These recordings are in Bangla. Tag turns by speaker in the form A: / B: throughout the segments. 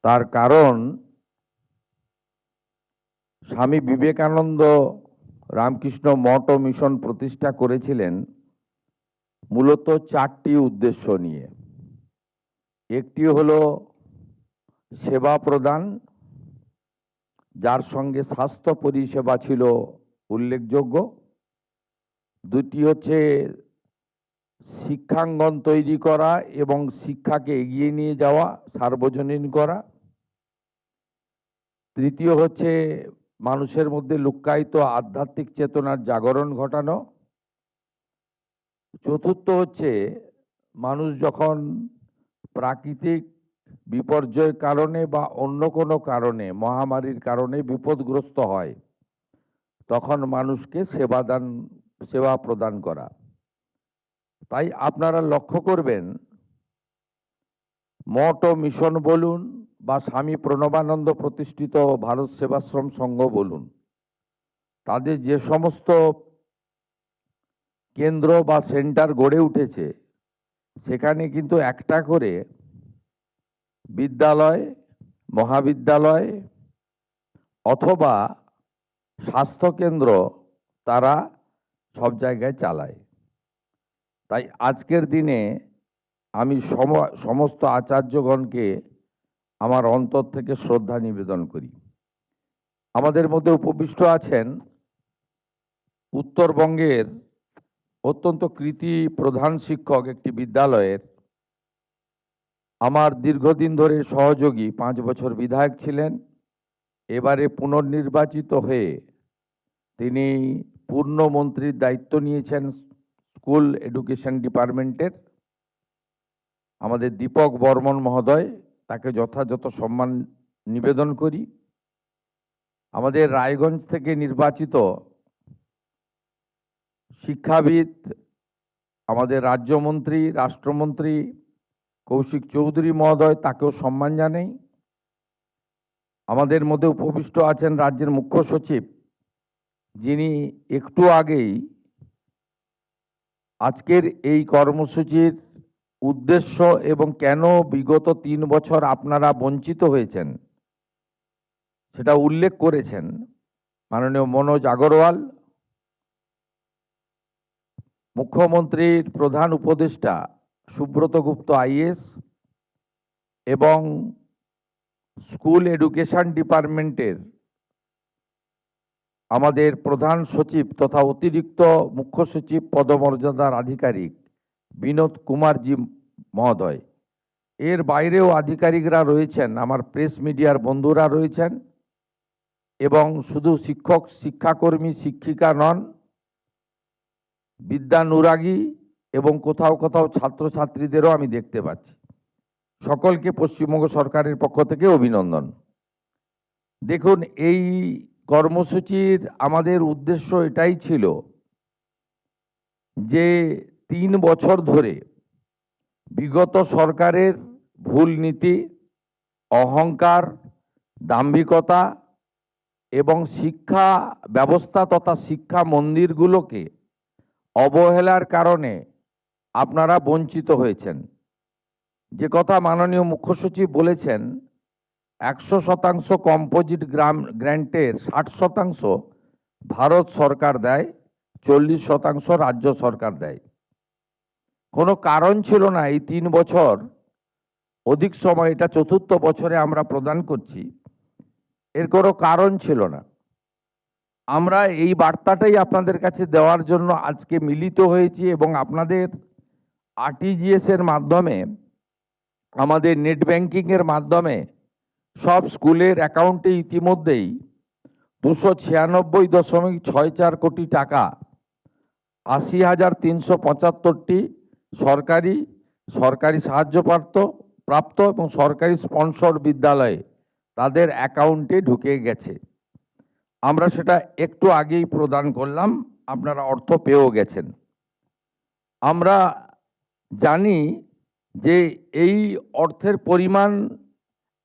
A: তার কারণ স্বামী বিবেকানন্দ রামকৃষ্ণ মঠ ও মিশন প্রতিষ্ঠা করেছিলেন মূলত চারটি উদ্দেশ্য নিয়ে। একটি হলো সেবা প্রদান, যার সঙ্গে স্বাস্থ্য পরিষেবা ছিল উল্লেখযোগ্য। দুটি হচ্ছে শিক্ষাঙ্গন তৈরি করা এবং শিক্ষাকে এগিয়ে নিয়ে যাওয়া, সার্বজনীন করা। তৃতীয় হচ্ছে মানুষের মধ্যে লুক্কায়িত আধ্যাত্মিক চেতনার জাগরণ ঘটানো। চতুর্থ হচ্ছে মানুষ যখন প্রাকৃতিক বিপর্যয়ের কারণে বা অন্য কোনো কারণে, মহামারীর কারণে বিপদগ্রস্ত হয়, তখন মানুষকে সেবা প্রদান করা। তাই আপনারা লক্ষ্য করবেন, মঠ ও মিশন বলুন বা স্বামী প্রণবানন্দ প্রতিষ্ঠিত ভারত সেবাশ্রম সংঘ বলুন, তাদের যে সমস্ত কেন্দ্র বা সেন্টার গড়ে উঠেছে, সেখানে কিন্তু একটা করে বিদ্যালয়, মহাবিদ্যালয় অথবা স্বাস্থ্যকেন্দ্র তারা সব জায়গায় চালায়। তাই আজকের দিনে আমি সমস্ত আচার্যগণকে আমার অন্তর থেকে শ্রদ্ধা নিবেদন করি। আমাদের মধ্যে উপবিষ্ট আছেন উত্তরবঙ্গের অত্যন্ত কৃতী প্রধান শিক্ষক একটি বিদ্যালয়ের, আমার দীর্ঘদিন ধরে সহযোগী, 5 বছর বিধায়ক ছিলেন। এবারে পুনর্নির্বাচিত হয়ে তিনি পূর্ণমন্ত্রীর দায়িত্ব নিয়েছেন স্কুল এডুকেশন ডিপার্টমেন্টের। আমাদের দীপক বর্মন মহোদয়, তাকে যথাযথ সম্মান নিবেদন করি। আমাদের রায়গঞ্জ থেকে নির্বাচিত শিক্ষাবিদ, আমাদের রাজ্যমন্ত্রী, রাষ্ট্রমন্ত্রী কৌশিক চৌধুরী মহোদয়, তাকেও সম্মান জানাই। আমাদের মধ্যে উপবিষ্ট আছেন রাজ্যের মুখ্য সচিব, যিনি একটু আগেই আজকের এই কর্মসূচির উদ্দেশ্য এবং কেন বিগত 3 বছর আপনারা বঞ্চিত হয়েছেন সেটা উল্লেখ করেছেন। মাননীয় মনোজ আগরওয়াল, মুখ্যমন্ত্রীর প্রধান উপদেষ্টা সুব্রত গুপ্ত আইএস এবং স্কুল এডুকেশন ডিপার্টমেন্টের আমাদের প্রধান সচিব তথা অতিরিক্ত মুখ্য সচিব পদমর্যাদার আধিকারিক বিনোদ কুমারজি মহোদয়, এর বাইরেও আধিকারিকরা রয়েছেন, আমার প্রেস মিডিয়ার বন্ধুরা রয়েছেন, এবং শুধু শিক্ষক, শিক্ষাকর্মী, শিক্ষিকা নন, বিদ্যানুরাগী এবং কোথাও কোথাও ছাত্রছাত্রীদেরও আমি দেখতে পাচ্ছি। সকলকে পশ্চিমবঙ্গ সরকারের পক্ষ থেকে অভিনন্দন। দেখুন, এই কর্মসূচির আমাদের উদ্দেশ্য এটাই ছিল যে 3 বছর ধরে বিগত সরকারের ভুল নীতি, অহংকার, দাম্ভিকতা এবং শিক্ষা ব্যবস্থা তথা শিক্ষা মন্দিরগুলোকে অবহেলার কারণে আপনারা বঞ্চিত হয়েছেন। যে কথা মাননীয় মুখ্য সচিব বলেছেন, 100% কম্পোজিট গ্র্যান্টের 60% ভারত সরকার দেয়, 40% রাজ্য সরকার দেয়। কোনো কারণ ছিল না এই 3 বছর অধিক সময়, এটা 4র্থ বছরে আমরা প্রদান করছি, এর কোনো কারণ ছিল না। আমরা এই বার্তাটাই আপনাদের কাছে দেওয়ার জন্য আজকে মিলিত হয়েছি এবং আপনাদের আরটিজিএস এর মাধ্যমে, আমাদের নেট ব্যাংকিংয়ের মাধ্যমে সব স্কুলের অ্যাকাউন্টে ইতিমধ্যেই 296.64 কোটি টাকা, 80,375টি সরকারি সাহায্যপ্রাপ্ত এবং সরকারি স্পন্সর বিদ্যালয়ে তাদের অ্যাকাউন্টে ঢুকে গেছে। আমরা সেটা একটু আগেই প্রদান করলাম, আপনারা অর্থ পেয়েও গেছেন। আমরা জানি যে এই অর্থের পরিমাণ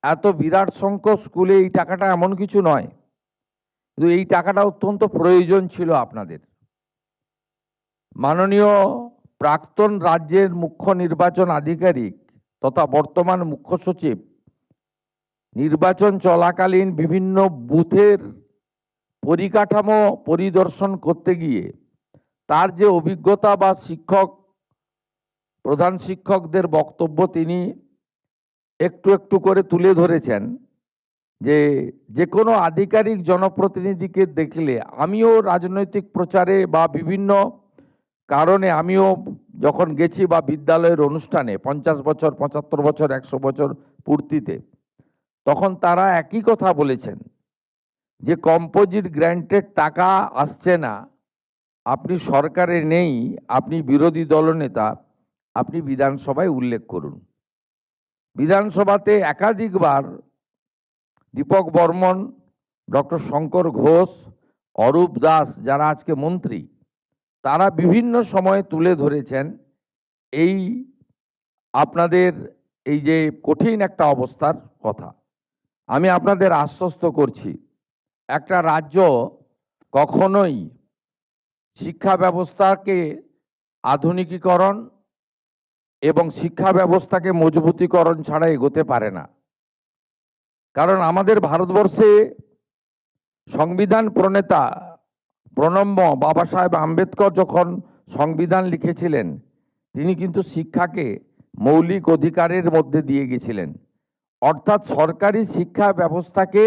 A: এত বিরাট সংখ্যক স্কুলে এই টাকাটা এমন কিছু নয়, কিন্তু এই টাকাটা অত্যন্ত প্রয়োজন ছিল আপনাদের। মাননীয় প্রাক্তন রাজ্যের মুখ্য নির্বাচন আধিকারিক তথা বর্তমান মুখ্য সচিব নির্বাচন চলাকালীন বিভিন্ন বুথের পরিকাঠামো পরিদর্শন করতে গিয়ে তার যে অভিজ্ঞতা বা প্রধান শিক্ষকদের বক্তব্য তিনি একটু একটু করে তুলে ধরেছেন, যে কোনো আধিকারিক জনপ্রতিনিধিকে দেখলে, আমিও রাজনৈতিক প্রচারে বা বিভিন্ন কারণে আমিও যখন গেছি বা বিদ্যালয়ের অনুষ্ঠানে 50 বছর 75 বছর 100 বছর পূর্তিতে, তখন তারা একই কথা বলেছেন যে কম্পোজিট গ্র্যান্টের টাকা আসছে না, আপনি সরকারে নেই, আপনি বিরোধী দলনেতা, আপনি বিধানসভায় উল্লেখ করুন। বিধানসভাতে একাধিকবার দীপক বর্মন, ডক্টর শঙ্কর ঘোষ, অরূপ দাস যারা আজকে মন্ত্রী, তারা বিভিন্ন সময়ে তুলে ধরেছেন এই আপনাদের এই যে কঠিন একটা অবস্থার কথা। আমি আপনাদের আশ্বস্ত করছি, একটা রাজ্য কখনোই শিক্ষা ব্যবস্থাকে আধুনিকীকরণ এবং শিক্ষা ব্যবস্থাকে মজবুতিকরণ ছাড়া এগোতে পারে না। কারণ আমাদের ভারতবর্ষে সংবিধান প্রণেতা প্রণম্য বাবা সাহেব আম্বেদকর যখন সংবিধান লিখেছিলেন, তিনি কিন্তু শিক্ষাকে মৌলিক অধিকারের মধ্যে দিয়ে গেছিলেন। অর্থাৎ সরকারি শিক্ষা ব্যবস্থাকে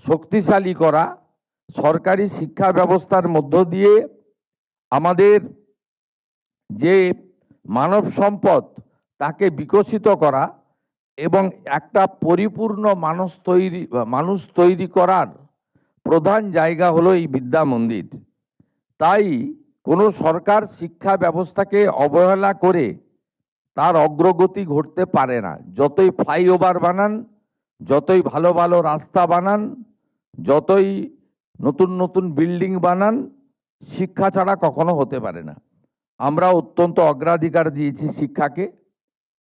A: শক্তিশালী করা, সরকারি শিক্ষা ব্যবস্থার মধ্য দিয়ে আমাদের যে মানব সম্পদ তাকে বিকশিত করা এবং একটা পরিপূর্ণ মানুষ তৈরি করার প্রধান জায়গা হলো এই বিদ্যা মন্দির। তাই কোনো সরকার শিক্ষা ব্যবস্থাকে অবহেলা করে তার অগ্রগতি ঘটতে পারে না। যতই ফ্লাইওভার বানান, যতই ভালো ভালো রাস্তা বানান, যতই নতুন নতুন বিল্ডিং বানান, শিক্ষা ছাড়া কখনো হতে পারে না। আমরা অত্যন্ত অগ্রাধিকার দিয়েছি শিক্ষাকে।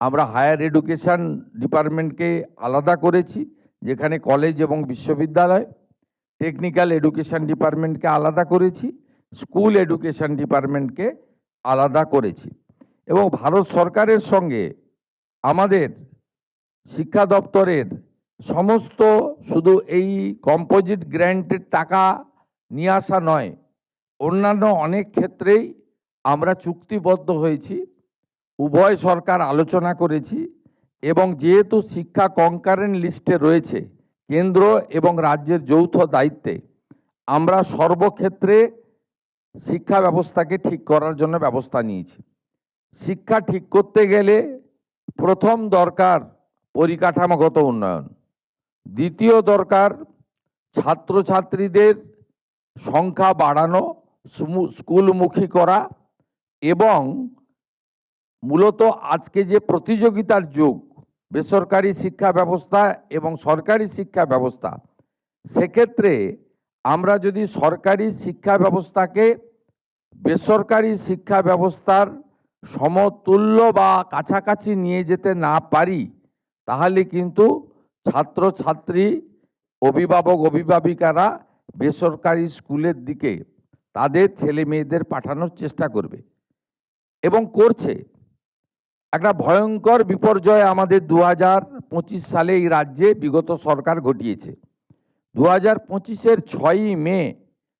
A: আমরা হায়ার এডুকেশন ডিপার্টমেন্টকে আলাদা করেছি, যেখানে কলেজ এবং বিশ্ববিদ্যালয়, টেকনিক্যাল এডুকেশন ডিপার্টমেন্টকে আলাদা করেছি, স্কুল এডুকেশন ডিপার্টমেন্টকে আলাদা করেছি। এবং ভারত সরকারের সঙ্গে আমাদের শিক্ষা দপ্তরের সমস্ত, শুধু এই কম্পোজিট গ্র্যান্টের টাকা নিয়ে আসা নয়, অন্যান্য অনেক ক্ষেত্রেই আমরা চুক্তিবদ্ধ হয়েছি, উভয় সরকার আলোচনা করেছি। এবং যেহেতু শিক্ষা কনকারেন্ট লিস্টে রয়েছে, কেন্দ্র এবং রাজ্যের যৌথ দায়িত্বে, আমরা সর্বক্ষেত্রে শিক্ষা ব্যবস্থাকে ঠিক করার জন্য ব্যবস্থা নিয়েছি। শিক্ষা ঠিক করতে গেলে প্রথম দরকার পরিকাঠামোগত উন্নয়ন, দ্বিতীয় দরকার ছাত্রছাত্রীদের সংখ্যা বাড়ানো, স্কুলমুখী করা, এবং মূলত আজকে যে প্রতিযোগিতার যুগ, বেসরকারি শিক্ষা ব্যবস্থা এবং সরকারি শিক্ষা ব্যবস্থা, সেক্ষেত্রে আমরা যদি সরকারি শিক্ষা ব্যবস্থাকে বেসরকারি শিক্ষা ব্যবস্থার সমতুল্য বা কাছাকাছি নিয়ে যেতে না পারি, তাহলে কিন্তু ছাত্রছাত্রী, অভিভাবক অভিভাবিকারা বেসরকারি স্কুলের দিকে তাদের ছেলে মেয়েদের পাঠানোর চেষ্টা করবে এবং করছে। একটা ভয়ঙ্কর বিপর্যয় আমাদের 2025 সালে এই রাজ্যে বিগত সরকার ঘটিয়েছে। 2025-এর 6ই মে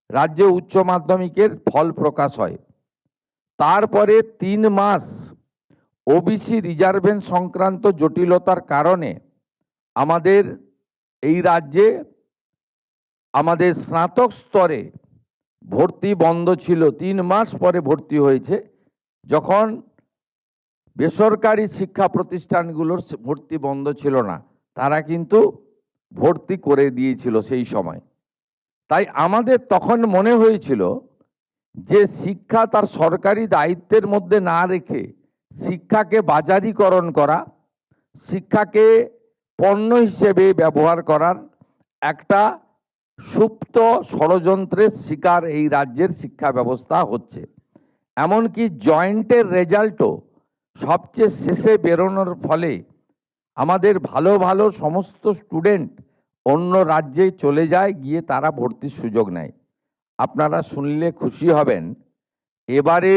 A: রাজ্যে উচ্চ মাধ্যমিকের ফল প্রকাশ হয়। তারপরে 3 মাস ওবিসি রিজার্ভেশন সংক্রান্ত জটিলতার কারণে আমাদের এই রাজ্যে আমাদের স্নাতক স্তরে ভর্তি বন্ধ ছিল। 3 মাস পরে ভর্তি হয়েছে, যখন বেসরকারি শিক্ষা প্রতিষ্ঠানগুলোর ভর্তি বন্ধ ছিল না, তারা কিন্তু ভর্তি করে দিয়েছিল সেই সময়। তাই আমাদের তখন মনে হয়েছিল যে শিক্ষা তার সরকারি দায়িত্বের মধ্যে না রেখে শিক্ষাকে বাজারিকরণ করা, শিক্ষাকে পণ্য হিসেবে ব্যবহার করার একটা সুপ্ত ষড়যন্ত্রের শিকার এই রাজ্যের শিক্ষা ব্যবস্থা হচ্ছে। এমনকি জয়েন্টের রেজাল্টও সবচেয়ে শেষে বেরোনোর ফলে আমাদের ভালো ভালো সমস্ত স্টুডেন্ট অন্য রাজ্যে চলে যায়, গিয়ে তারা ভর্তির সুযোগ নেয়। আপনারা শুনলে খুশি হবেন, এবারে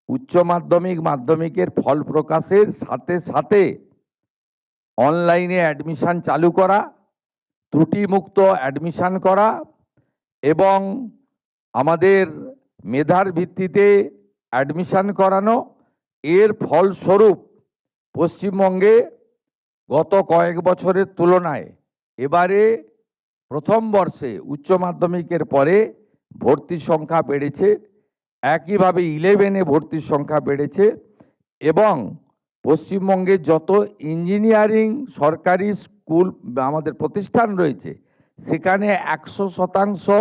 A: উচ্চ মাধ্যমিকের ফল প্রকাশের সাথে সাথে অনলাইনে অ্যাডমিশন চালু করা, ত্রুটিমুক্ত অ্যাডমিশন করা এবং আমাদের মেধার ভিত্তিতে অ্যাডমিশন করানো। এর ফলস্বরূপ পশ্চিমবঙ্গে গত কয়েক বছরের তুলনায় এবারে প্রথম বর্ষে উচ্চ মাধ্যমিকের পরে ভর্তির সংখ্যা বেড়েছে, একইভাবে 11-এ ভর্তির সংখ্যা বেড়েছে এবং পশ্চিমবঙ্গে যত ইঞ্জিনিয়ারিং সরকারি স্কুল আমাদের প্রতিষ্ঠান রয়েছে সেখানে 100%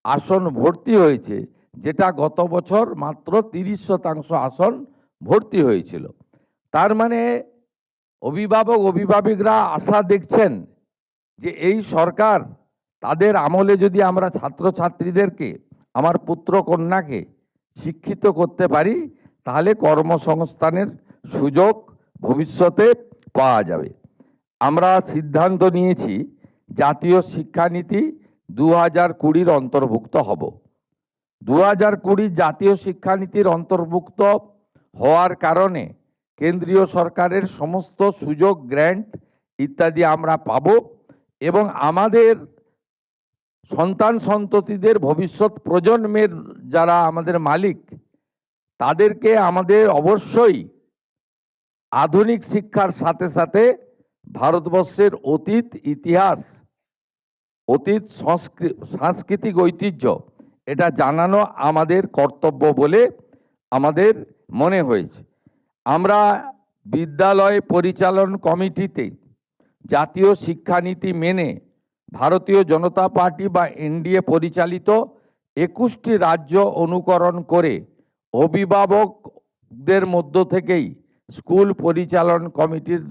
A: আসন ভর্তি হয়েছে, যেটা গত বছর মাত্র 30% আসন ভর্তি হয়েছিল। তার মানে অভিভাবিকরা আশা দেখছেন যে এই সরকার তাদের আমলে যদি আমরা ছাত্রছাত্রীদেরকে, আমার পুত্র কন্যাকে শিক্ষিত করতে পারি তাহলে কর্মসংস্থানের সুযোগ ভবিষ্যতে পাওয়া যাবে। আমরা সিদ্ধান্ত নিয়েছি জাতীয় শিক্ষানীতি 2020 অন্তর্ভুক্ত হব। 2020 জাতীয় শিক্ষানীতির অন্তর্ভুক্ত হওয়ার কারণে কেন্দ্রীয় সরকারের সমস্ত সুযোগ, গ্র্যান্ট ইত্যাদি আমরা পাব এবং আমাদের সন্তান সন্ততিদের ভবিষ্যৎ প্রজন্মের যারা আমাদের মালিক তাদেরকে আমাদের অবশ্যই আধুনিক শিক্ষার সাথে সাথে ভারতবর্ষের অতীত ইতিহাস, অতীত সাংস্কৃতিক ঐতিহ্য এটা জানানো আমাদের কর্তব্য বলে আমাদের মনে হয়েছে। আমরা বিদ্যালয় পরিচালন কমিটিতে জাতীয় শিক্ষানীতি মেনে ভারতীয় জনতা পার্টি বা এনডিএ পরিচালিত 21টি রাজ্য অনুকরণ করে অভিভাবকদের মধ্য থেকেই স্কুল পরিচালন কমিটির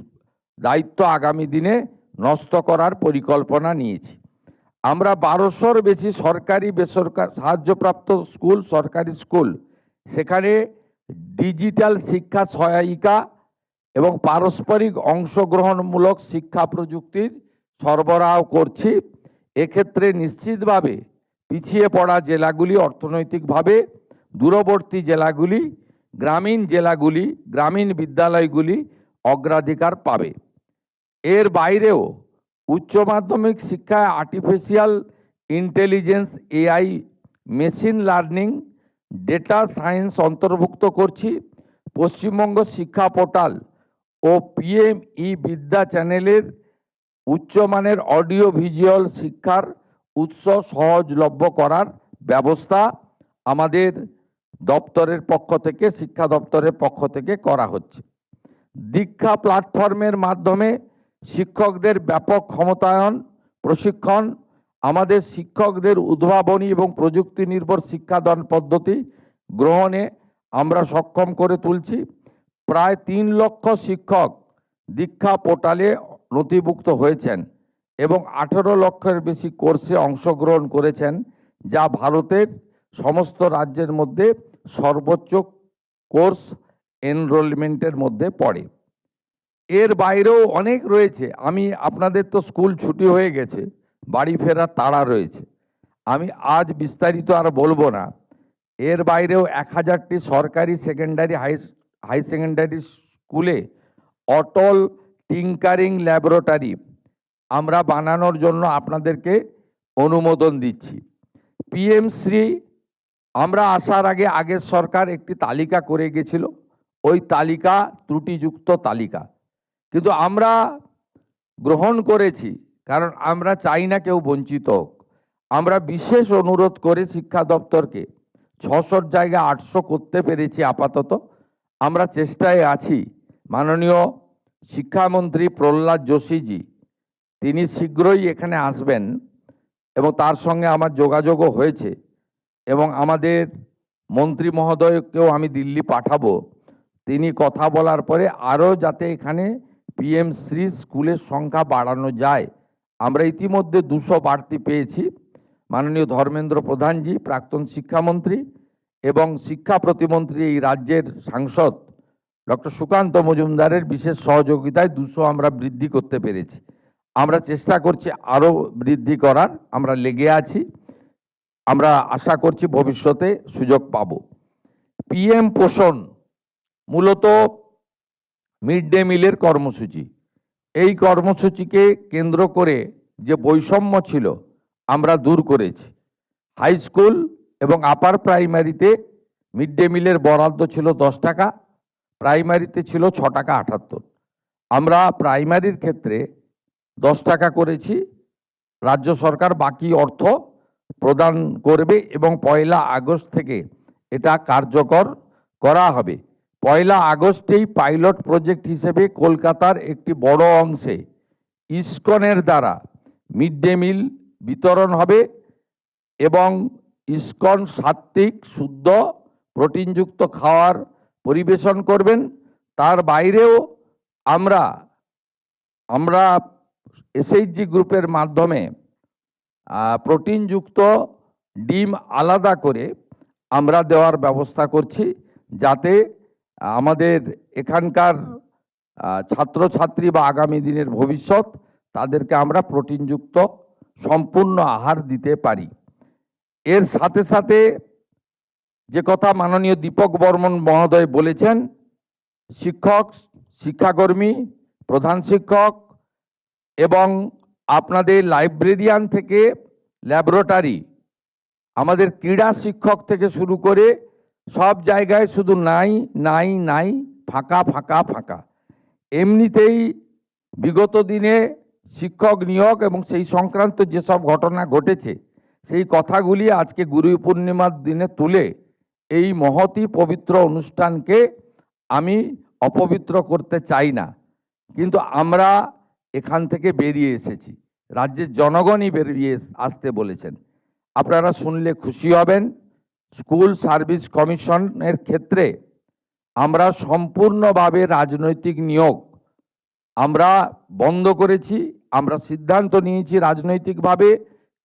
A: দায়িত্ব আগামী দিনে ন্যস্ত করার পরিকল্পনা নিয়েছি। আমরা 1200-র বেশি সরকারি বেসরকারি সাহায্যপ্রাপ্ত স্কুল, সরকারি স্কুল, সেখানে ডিজিটাল শিক্ষা সহায়িকা এবং পারস্পরিক অংশগ্রহণমূলক শিক্ষা প্রযুক্তির সরবরাহ করছি। এক্ষেত্রে নিশ্চিতভাবে পিছিয়ে পড়া জেলাগুলি, অর্থনৈতিকভাবে দূরবর্তী জেলাগুলি, গ্রামীণ জেলাগুলি, গ্রামীণ বিদ্যালয়গুলি অগ্রাধিকার পাবে। এর বাইরেও উচ্চ মাধ্যমিক শিক্ষায় artificial intelligence, AI, machine learning, data science অন্তর্ভুক্ত করছি। পশ্চিমবঙ্গ শিক্ষা পোর্টাল ও পিএম-ই বিদ্যা চ্যানেলের উচ্চমানের অডিও ভিজুয়াল শিক্ষার উৎস সহজলভ্য করার ব্যবস্থা আমাদের দপ্তরের পক্ষ থেকে, শিক্ষা দপ্তরের পক্ষ থেকে করা হচ্ছে। দীক্ষা প্ল্যাটফর্মের মাধ্যমে শিক্ষকদের ব্যাপক ক্ষমতায়ন, প্রশিক্ষণ, আমাদের শিক্ষকদের উদ্ভাবনী এবং প্রযুক্তি নির্ভর শিক্ষাদান পদ্ধতি গ্রহণে আমরা সক্ষম করে তুলছি। প্রায় 3 লক্ষ শিক্ষক দীক্ষা পোর্টালে নথিভুক্ত হয়েছেন এবং 18 লক্ষের বেশি কোর্সে অংশগ্রহণ করেছেন, যা ভারতের সমস্ত রাজ্যের মধ্যে সর্বোচ্চ কোর্স এনরোলমেন্টের মধ্যে পড়ে। এর বাইরেও অনেক রয়েছে। আমি আপনাদের তো স্কুল ছুটি হয়ে গেছে, বাড়ি ফেরার তাড়া রয়েছে, আমি আজ বিস্তারিত আর বলবো না। এর বাইরেও 1000টি সরকারি সেকেন্ডারি হাই সেকেন্ডারি স্কুলে অটল টিঙ্কারিং ল্যাবরেটরি আমরা বানানোর জন্য আপনাদেরকে অনুমোদন দিচ্ছি। পিএম শ্রী আমরা আসার আগে আগের সরকার একটি তালিকা করে গেছিল, ওই তালিকা ত্রুটিযুক্ত তালিকা, কিন্তু আমরা গ্রহণ করেছি কারণ আমরা চাই না কেউ বঞ্চিত হোক। আমরা বিশেষ অনুরোধ করে শিক্ষা দপ্তরকে 600-র জায়গায় 800 করতে পেরেছি আপাতত। আমরা চেষ্টায় আছি। মাননীয় শিক্ষামন্ত্রী প্রহ্লাদ যোশীজি তিনি শীঘ্রই এখানে আসবেন এবং তার সঙ্গে আমার যোগাযোগও হয়েছে এবং আমাদের মন্ত্রী মহোদয়কেও আমি দিল্লি পাঠাবো। তিনি কথা বলার পরে আরও যাতে এখানে পিএম শ্রী স্কুলের সংখ্যা বাড়ানো যায়। আমরা ইতিমধ্যে 200 বাড়তি পেয়েছি। মাননীয় ধর্মেন্দ্র প্রধানজি, প্রাক্তন শিক্ষামন্ত্রী এবং শিক্ষা প্রতিমন্ত্রী এই রাজ্যের সাংসদ ডক্টর সুকান্ত মজুমদারের বিশেষ সহযোগিতায় 200 আমরা বৃদ্ধি করতে পেরেছি। আমরা চেষ্টা করছি আরও বৃদ্ধি করার, আমরা লেগে আছি। আমরা আশা করছি ভবিষ্যতে সুযোগ পাব। পিএম পোষণ মূলত মিড ডে মিলের কর্মসূচি। এই কর্মসূচিকে কেন্দ্র করে যে বৈষম্য ছিল আমরা দূর করেছি। হাই স্কুল এবং আপার প্রাইমারিতে মিড ডে মিলের বরাদ্দ ছিল 10 টাকা, প্রাইমারিতে ছিল 6 টাকা 78। আমরা প্রাইমারির ক্ষেত্রে 10 টাকা করেছি, রাজ্য সরকার বাকি অর্থ প্রদান করবে এবং 1 আগস্ট থেকে এটা কার্যকর করা হবে। 1 আগস্টেই পাইলট প্রজেক্ট হিসেবে কলকাতার একটি বড় অংশে ইসকনের দ্বারা মিড ডে মিল বিতরণ হবে এবং ইসকন সাত্ত্বিক শুদ্ধ প্রোটিনযুক্ত খাওয়ার পরিবেশন করবেন। তার বাইরেও আমরা এসএইচজি গ্রুপের মাধ্যমে প্রোটিনযুক্ত ডিম আলাদা করে আমরা দেওয়ার ব্যবস্থা করছি, যাতে আমাদের এখানকার ছাত্রছাত্রী বা আগামী দিনের ভবিষ্যৎ তাদেরকে আমরা প্রোটিনযুক্ত সম্পূর্ণ আহার দিতে পারি। এর সাথে সাথে যে কথা মাননীয় দীপক বর্মন মহোদয় বলেছেন, শিক্ষক, শিক্ষাকর্মী, প্রধান শিক্ষক এবং আপনাদের লাইব্রেরিয়ান থেকে ল্যাবরেটরি, আমাদের ক্রীড়া শিক্ষক থেকে শুরু করে সব জায়গায় শুধু নাই নাই নাই, ফাঁকা ফাঁকা ফাঁকা। এমনিতেই বিগত দিনে শিক্ষক নিয়োগ এবং সেই সংক্রান্ত যেসব ঘটনা ঘটেছে সেই কথাগুলি আজকে গুরু পূর্ণিমার দিনে তুলে এই মহতী পবিত্র অনুষ্ঠানকে আমি অপবিত্র করতে চাই না। কিন্তু আমরা এখান থেকে বেরিয়ে এসেছি, রাজ্যের জনগণই বেরিয়ে আসতে বলেছেন। আপনারা শুনলে খুশি হবেন, স্কুল সার্ভিস কমিশনের ক্ষেত্রে আমরা সম্পূর্ণভাবে রাজনৈতিক নিয়োগ আমরা বন্ধ করেছি। আমরা সিদ্ধান্ত নিয়েছি রাজনৈতিকভাবে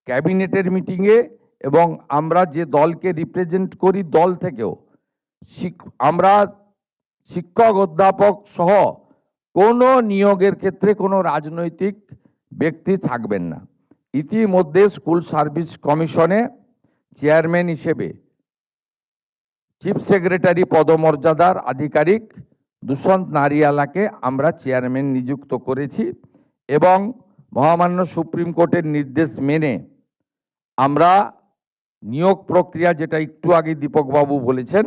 A: ক্যাবিনেটের মিটিংয়ে, এবং আমরা যে দলকে রিপ্রেজেন্ট করি দল থেকেও আমরা শিক্ষক অধ্যাপক সহ কোনো নিয়োগের ক্ষেত্রে কোনো রাজনৈতিক ব্যক্তি থাকবেন না। ইতিমধ্যে স্কুল সার্ভিস কমিশনে চেয়ারম্যান হিসেবে চিফ সেক্রেটারি পদমর্যাদার আধিকারিক দুষ্যন্ত নারিয়ালাকে আমরা চেয়ারম্যান নিযুক্ত করেছি এবং মহামান্য সুপ্রিম কোর্টের নির্দেশ মেনে আমরা নিয়োগ প্রক্রিয়া, যেটা একটু আগে দীপকবাবু বলেছেন,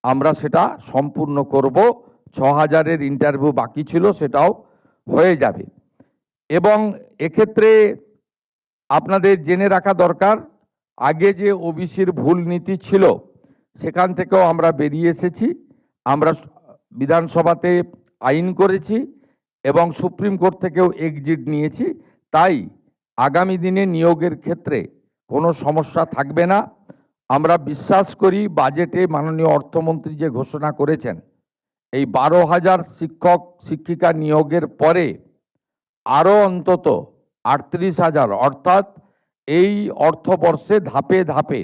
A: আমরা সেটা সম্পূর্ণ করব। 6000-এর ইন্টারভিউ বাকি ছিল, সেটাও হয়ে যাবে। এবং এক্ষেত্রে আপনাদের জেনে রাখা দরকার, আগে যে ওবিসির ভুল নীতি ছিল সেখান থেকেও আমরা বেরিয়ে এসেছি। আমরা বিধানসভাতে আইন করেছি এবং সুপ্রিম কোর্ট থেকেও এক্সিট নিয়েছি। তাই আগামী দিনে নিয়োগের ক্ষেত্রে কোনো সমস্যা থাকবে না। আমরা বিশ্বাস করি বাজেটে মাননীয় অর্থমন্ত্রী যে ঘোষণা করেছেন, এই 12,000 শিক্ষক শিক্ষিকা নিয়োগের পরে আরও অন্তত 38,000, অর্থাৎ এই অর্থবর্ষে ধাপে ধাপে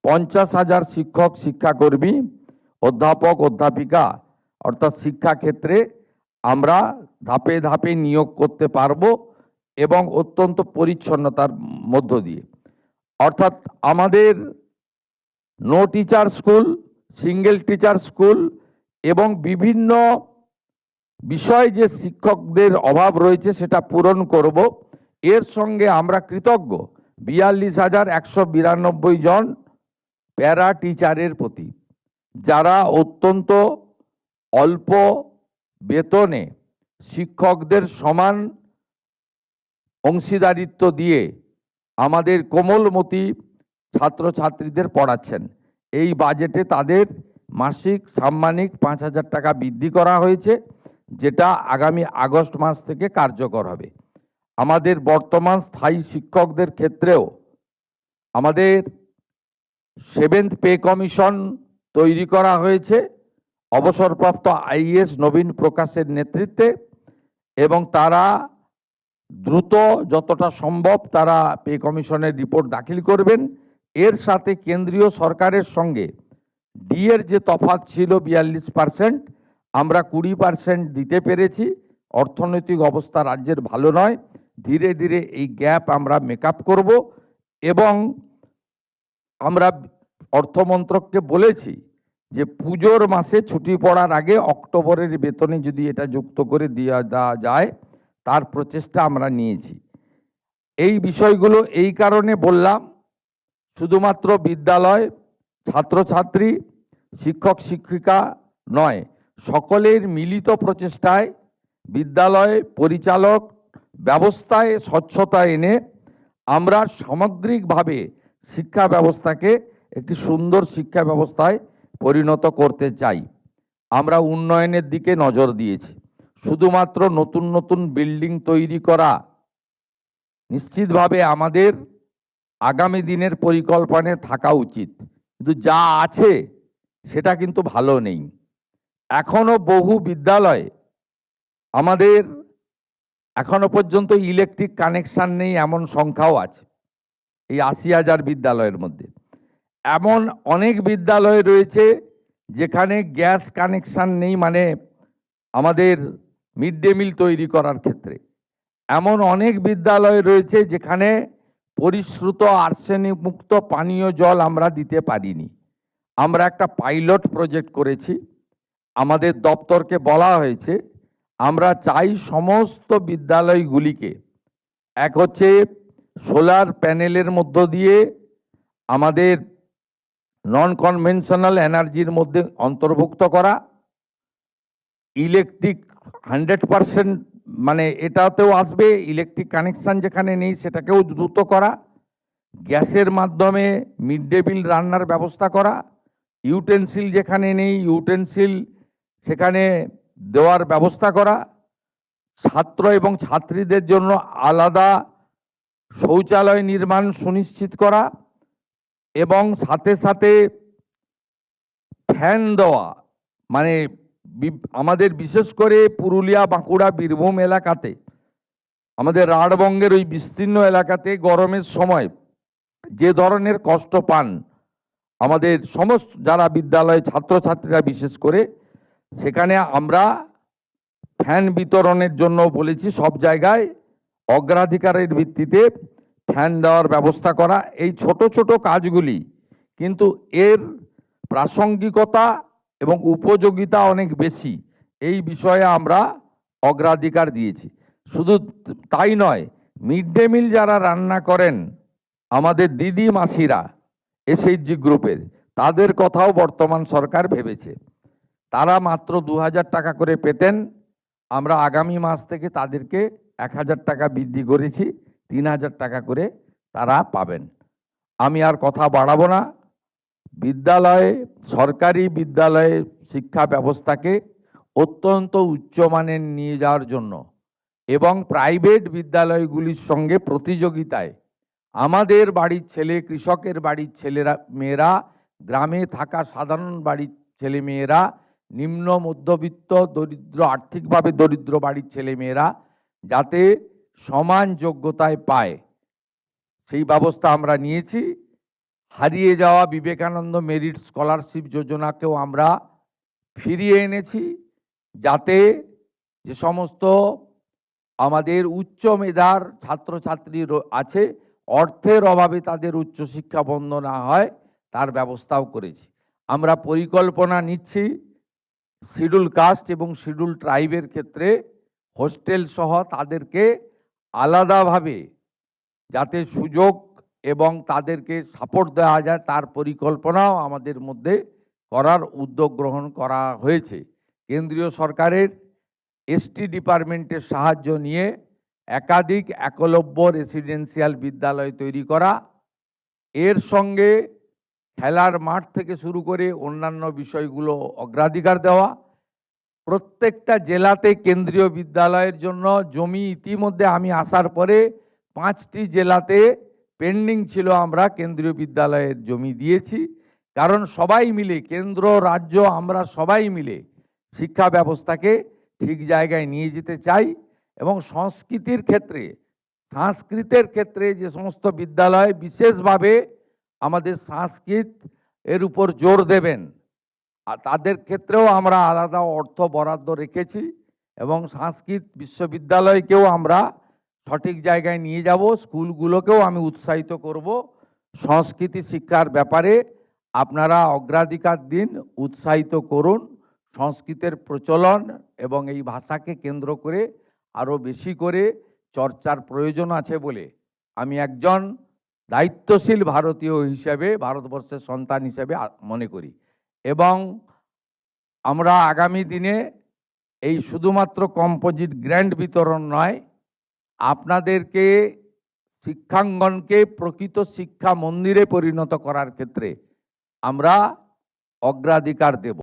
A: 50,000 শিক্ষক শিক্ষাকর্মী, অধ্যাপক অধ্যাপিকা অর্থাৎ শিক্ষাক্ষেত্রে আমরা ধাপে ধাপে নিয়োগ করতে পারবো এবং অত্যন্ত পরিচ্ছন্নতার মধ্য দিয়ে। অর্থাৎ আমাদের no teacher school, single teacher school এবং বিভিন্ন বিষয় যে শিক্ষকদের অভাব রয়েছে সেটা পূরণ করব। এর সঙ্গে আমরা কৃতজ্ঞ 42,192 জন প্যারা টিচারের প্রতি, যারা অত্যন্ত অল্প বেতনে শিক্ষকদের সমান অংশীদারিত্ব দিয়ে আমাদের কোমলমতি ছাত্রছাত্রীদের পড়াচ্ছেন। এই বাজেটে তাদের মাসিক সাম্মানিক 5,000 টাকা বৃদ্ধি করা হয়েছে, যেটা আগামী আগস্ট মাস থেকে কার্যকর হবে। আমাদের বর্তমান স্থায়ী শিক্ষকদের ক্ষেত্রেও আমাদের 7th পে কমিশন তৈরি করা হয়েছে অবসরপ্রাপ্ত আইএএস নবীন প্রকাশের নেতৃত্বে, এবং তারা দ্রুত যতটা সম্ভব তারা পে কমিশনের রিপোর্ট দাখিল করবেন। এর সাথে কেন্দ্রীয় সরকারের সঙ্গে ডিএর যে তফাৎ ছিল 42%, আমরা 20% দিতে পেরেছি। অর্থনৈতিক অবস্থা রাজ্যের ভালো নয়, ধীরে ধীরে এই গ্যাপ আমরা মেকআপ করব এবং আমরা অর্থমন্ত্রককে বলেছি যে পুজোর মাসে ছুটি পড়ার আগে অক্টোবরের বেতনে যদি এটা যুক্ত করে দেওয়া যায় তার প্রচেষ্টা আমরা নিয়েছি। এই বিষয়গুলো এই কারণে বললাম, শুধুমাত্র বিদ্যালয়, ছাত্রছাত্রী, শিক্ষক শিক্ষিকা নয়, সকলের মিলিত প্রচেষ্টায় বিদ্যালয় পরিচালক ব্যবস্থায় স্বচ্ছতা এনে আমরা সামগ্রিকভাবে শিক্ষা ব্যবস্থাকে একটি সুন্দর শিক্ষা ব্যবস্থায় পরিণত করতে চাই। আমরা উন্নয়নের দিকে নজর দিয়েছি। শুধুমাত্র নতুন নতুন বিল্ডিং তৈরি করা নিশ্চিতভাবে আমাদের আগামী দিনের পরিকল্পনায় থাকা উচিত, কিন্তু যা আছে সেটা কিন্তু ভালো নেই। এখনো বহু বিদ্যালয় আমাদের এখনো পর্যন্ত ইলেকট্রিক কানেকশন নেই, এমন সংখ্যাও আছে এই ৮০,০০০ বিদ্যালয়ের মধ্যে। এমন অনেক বিদ্যালয় রয়েছে যেখানে গ্যাস কানেকশন নেই, মানে আমাদের মিড ডে মিল তৈরি করার ক্ষেত্রে। এমন অনেক বিদ্যালয় রয়েছে যেখানে পরিশ্রুত আর্সেনিক মুক্ত পানীয় জল আমরা দিতে পারিনি। আমরা একটা পাইলট প্রজেক্ট করেছি, আমাদের দপ্তরকে বলা হয়েছে আমরা চাই সমস্ত বিদ্যালয়গুলিকে এক হচ্ছে সোলার প্যানেলের মধ্য দিয়ে আমাদের নন কনভেনশনাল এনার্জির মধ্যে অন্তর্ভুক্ত করা, ইলেকট্রিক 100% মানে এটাতেও আসবে, ইলেকট্রিক কানেকশান যেখানে নেই সেটাকেও দ্রুত করা, গ্যাসের মাধ্যমে মিড ডে মিল রান্নার ব্যবস্থা করা, ইউটেনসিল যেখানে নেই ইউটেনসিল সেখানে দেওয়ার ব্যবস্থা করা, ছাত্র এবং ছাত্রীদের জন্য আলাদা শৌচালয় নির্মাণ সুনিশ্চিত করা, এবং সাথে সাথে ফ্যান দেওয়া, মানে আমাদের বিশেষ করে পুরুলিয়া, বাঁকুড়া, বীরভূম এলাকাতে, আমাদের রাঢ়বঙ্গের ওই বিস্তীর্ণ এলাকাতে গরমের সময় যে ধরনের কষ্ট পান আমাদের সমস্ত যারা বিদ্যালয়ে ছাত্রছাত্রীরা বিশেষ করে, সেখানে আমরা ফ্যান বিতরণের জন্য বলেছি সব জায়গায় অগ্রাধিকারের ভিত্তিতে ফ্যান দেওয়ার ব্যবস্থা করা। এই ছোট ছোট কাজগুলি কিন্তু এর প্রাসঙ্গিকতা এবং উপযোগিতা অনেক বেশি, এই বিষয়ে আমরা অগ্রাধিকার দিয়েছি। শুধু তাই নয়, মিড ডে মিল যারা রান্না করেন আমাদের দিদি মাসিরা এসএইচজি গ্রুপের, তাদের কথাও বর্তমান সরকার ভেবেছে। তারা মাত্র ২,০০০ টাকা করে পেতেন, আমরা আগামী মাস থেকে তাদেরকে ১,০০০ টাকা বৃদ্ধি করেছি, ৩,০০০ টাকা করে তারা পাবেন। আমি আর কথা বাড়াবো না। বিদ্যালয়ে, সরকারি বিদ্যালয়ে শিক্ষা ব্যবস্থাকে অত্যন্ত উচ্চমানের নিয়ে যাওয়ার জন্য এবং প্রাইভেট বিদ্যালয়গুলির সঙ্গে প্রতিযোগিতায় আমাদের বাড়ির ছেলে, কৃষকের বাড়ির ছেলেরা মেয়েরা, গ্রামে থাকা সাধারণ বাড়ির ছেলে মেয়েরা, নিম্ন মধ্যবিত্ত দরিদ্র, আর্থিকভাবে দরিদ্র বাড়ির ছেলে মেয়েরা যাতে সমান যোগ্যতায় পায় সেই ব্যবস্থা আমরা নিয়েছি। হারিয়ে যাওয়া বিবেকানন্দ মেরিট স্কলারশিপ যোজনাকেও আমরা ফিরিয়ে এনেছি, যাতে যে সমস্ত আমাদের উচ্চ মেধার ছাত্রছাত্রী আছে অর্থের অভাবে তাদের উচ্চশিক্ষা বন্ধ না হয় তার ব্যবস্থাও করেছি। আমরা পরিকল্পনা নিচ্ছি শিডিউল কাস্ট এবং শিডিউল ট্রাইবের ক্ষেত্রে হোস্টেল সহ তাদেরকে আলাদাভাবে যাতে সুযোগ এবং তাদেরকে সাপোর্ট দেওয়া যায় তার পরিকল্পনাও আমাদের মধ্যে করার উদ্যোগ গ্রহণ করা হয়েছে। কেন্দ্রীয় সরকারের এসটি ডিপার্টমেন্টের সাহায্য নিয়ে একাধিক একলব্য রেসিডেন্সিয়াল বিদ্যালয় তৈরি করা, এর সঙ্গে খেলার মাঠ থেকে শুরু করে অন্যান্য বিষয়গুলো অগ্রাধিকার দেওয়া। প্রত্যেকটা জেলাতে কেন্দ্রীয় বিদ্যালয়ের জন্য জমি ইতিমধ্যে আমি আসার পরে 5টি জেলাতে পেন্ডিং ছিল, আমরা কেন্দ্রীয় বিদ্যালয়ের জমি দিয়েছি। কারণ সবাই মিলে, কেন্দ্র রাজ্য আমরা সবাই মিলে শিক্ষা ব্যবস্থাকে ঠিক জায়গায় নিয়ে যেতে চাই। এবং সংস্কৃতির ক্ষেত্রে, সংস্কৃতের ক্ষেত্রে যে সমস্ত বিদ্যালয় বিশেষভাবে আমাদের সংস্কৃত এর উপর জোর দেবেন, আর তাদের ক্ষেত্রেও আমরা আলাদা অর্থ বরাদ্দ রেখেছি এবং সংস্কৃত বিশ্ববিদ্যালয়কেও আমরা সঠিক জায়গায় নিয়ে যাব। স্কুলগুলোকেও আমি উৎসাহিত করব সংস্কৃতি শিক্ষার ব্যাপারে আপনারা অগ্রাধিকার দিন, উৎসাহিত করুন। সংস্কৃতের প্রচলন এবং এই ভাষাকে কেন্দ্র করে আরও বেশি করে চর্চার প্রয়োজন আছে বলে আমি একজন দায়িত্বশীল ভারতীয় হিসেবে, ভারতবর্ষের সন্তান হিসেবে মনে করি। এবং আমরা আগামী দিনে এই শুধুমাত্র কম্পোজিট গ্র্যান্ট বিতরণ নয়, আপনাদেরকে শিক্ষাঙ্গনকে প্রকৃত শিক্ষা মন্দিরে পরিণত করার ক্ষেত্রে আমরা অগ্রাধিকার দেব।